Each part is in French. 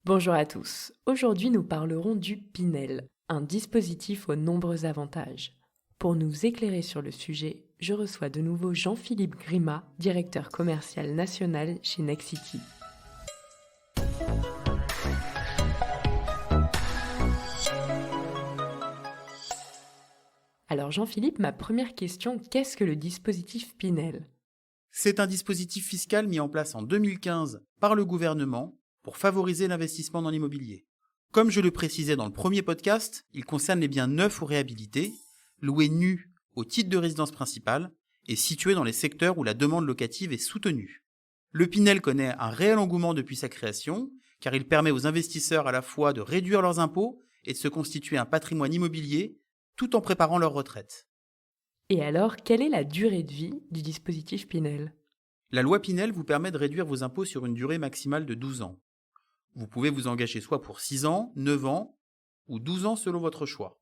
Bonjour à tous. Aujourd'hui, nous parlerons du Pinel, un dispositif aux nombreux avantages. Pour nous éclairer sur le sujet, je reçois de nouveau Jean-Philippe Grimat, directeur commercial national chez Nexity. Alors Jean-Philippe, ma première question, qu'est-ce que le dispositif Pinel ? C'est un dispositif fiscal mis en place en 2015 par le gouvernement pour favoriser l'investissement dans l'immobilier. Comme je le précisais dans le premier podcast, il concerne les biens neufs ou réhabilités, loués nus au titre de résidence principale et situés dans les secteurs où la demande locative est soutenue. Le Pinel connaît un réel engouement depuis sa création, car il permet aux investisseurs à la fois de réduire leurs impôts et de se constituer un patrimoine immobilier tout en préparant leur retraite. Et alors, quelle est la durée de vie du dispositif Pinel ? La loi Pinel vous permet de réduire vos impôts sur une durée maximale de 12 ans. Vous pouvez vous engager soit pour 6 ans, 9 ans ou 12 ans selon votre choix.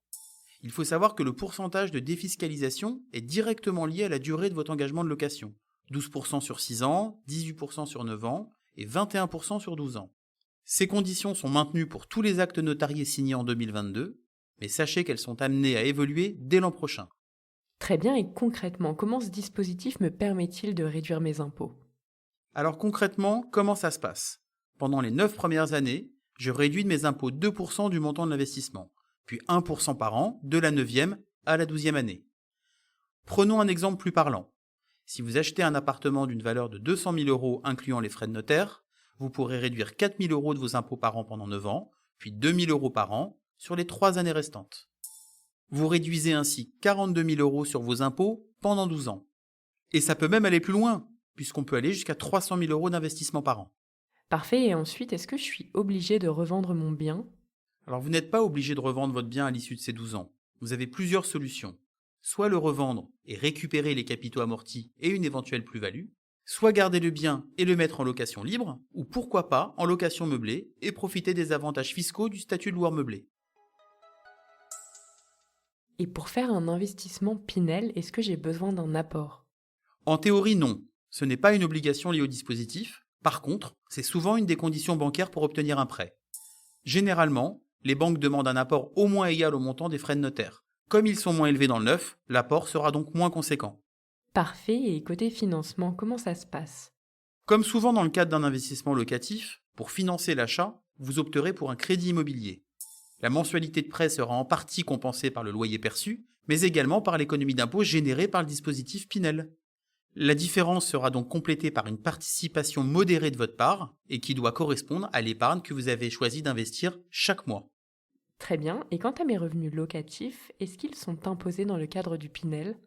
Il faut savoir que le pourcentage de défiscalisation est directement lié à la durée de votre engagement de location. 12% sur 6 ans, 18% sur 9 ans et 21% sur 12 ans. Ces conditions sont maintenues pour tous les actes notariés signés en 2022, mais sachez qu'elles sont amenées à évoluer dès l'an prochain. Très bien, et concrètement, comment ce dispositif me permet-il de réduire mes impôts ? Alors concrètement, comment ça se passe ? Pendant les 9 premières années, je réduis de mes impôts 2% du montant de l'investissement, puis 1% par an de la 9e à la 12e année. Prenons un exemple plus parlant. Si vous achetez un appartement d'une valeur de 200 000 € incluant les frais de notaire, vous pourrez réduire 4 000 € de vos impôts par an pendant 9 ans, puis 2 000 € par an sur les 3 années restantes. Vous réduisez ainsi 42 000 € sur vos impôts pendant 12 ans. Et ça peut même aller plus loin, puisqu'on peut aller jusqu'à 300 000 € d'investissement par an. Parfait, et ensuite, est-ce que je suis obligé de revendre mon bien ? Alors vous n'êtes pas obligé de revendre votre bien à l'issue de ces 12 ans. Vous avez plusieurs solutions. Soit le revendre et récupérer les capitaux amortis et une éventuelle plus-value, soit garder le bien et le mettre en location libre, ou pourquoi pas en location meublée et profiter des avantages fiscaux du statut de loueur meublé. Et pour faire un investissement Pinel, est-ce que j'ai besoin d'un apport ? En théorie, non. Ce n'est pas une obligation liée au dispositif. Par contre, c'est souvent une des conditions bancaires pour obtenir un prêt. Généralement, les banques demandent un apport au moins égal au montant des frais de notaire. Comme ils sont moins élevés dans le neuf, l'apport sera donc moins conséquent. Parfait, et côté financement, comment ça se passe ? Comme souvent dans le cadre d'un investissement locatif, pour financer l'achat, vous opterez pour un crédit immobilier. La mensualité de prêt sera en partie compensée par le loyer perçu, mais également par l'économie d'impôt générée par le dispositif Pinel. La différence sera donc complétée par une participation modérée de votre part et qui doit correspondre à l'épargne que vous avez choisi d'investir chaque mois. Très bien, et quant à mes revenus locatifs, est-ce qu'ils sont imposés dans le cadre du Pinel ?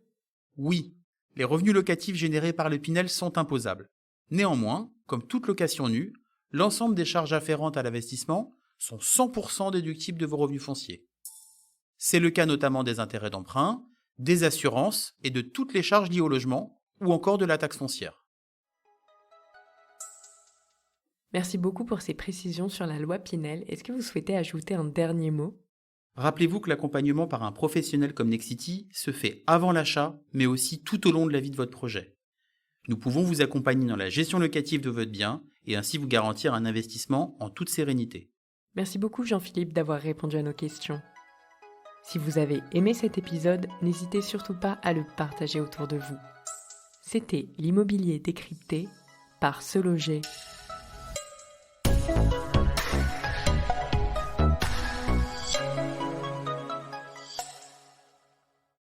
Oui, les revenus locatifs générés par le Pinel sont imposables. Néanmoins, comme toute location nue, l'ensemble des charges afférentes à l'investissement sont 100% déductibles de vos revenus fonciers. C'est le cas notamment des intérêts d'emprunt, des assurances et de toutes les charges liées au logement, ou encore de la taxe foncière. Merci beaucoup pour ces précisions sur la loi Pinel. Est-ce que vous souhaitez ajouter un dernier mot ? Rappelez-vous que l'accompagnement par un professionnel comme Nexity se fait avant l'achat, mais aussi tout au long de la vie de votre projet. Nous pouvons vous accompagner dans la gestion locative de votre bien et ainsi vous garantir un investissement en toute sérénité. Merci beaucoup Jean-Philippe d'avoir répondu à nos questions. Si vous avez aimé cet épisode, n'hésitez surtout pas à le partager autour de vous. C'était l'immobilier décrypté par Se Loger.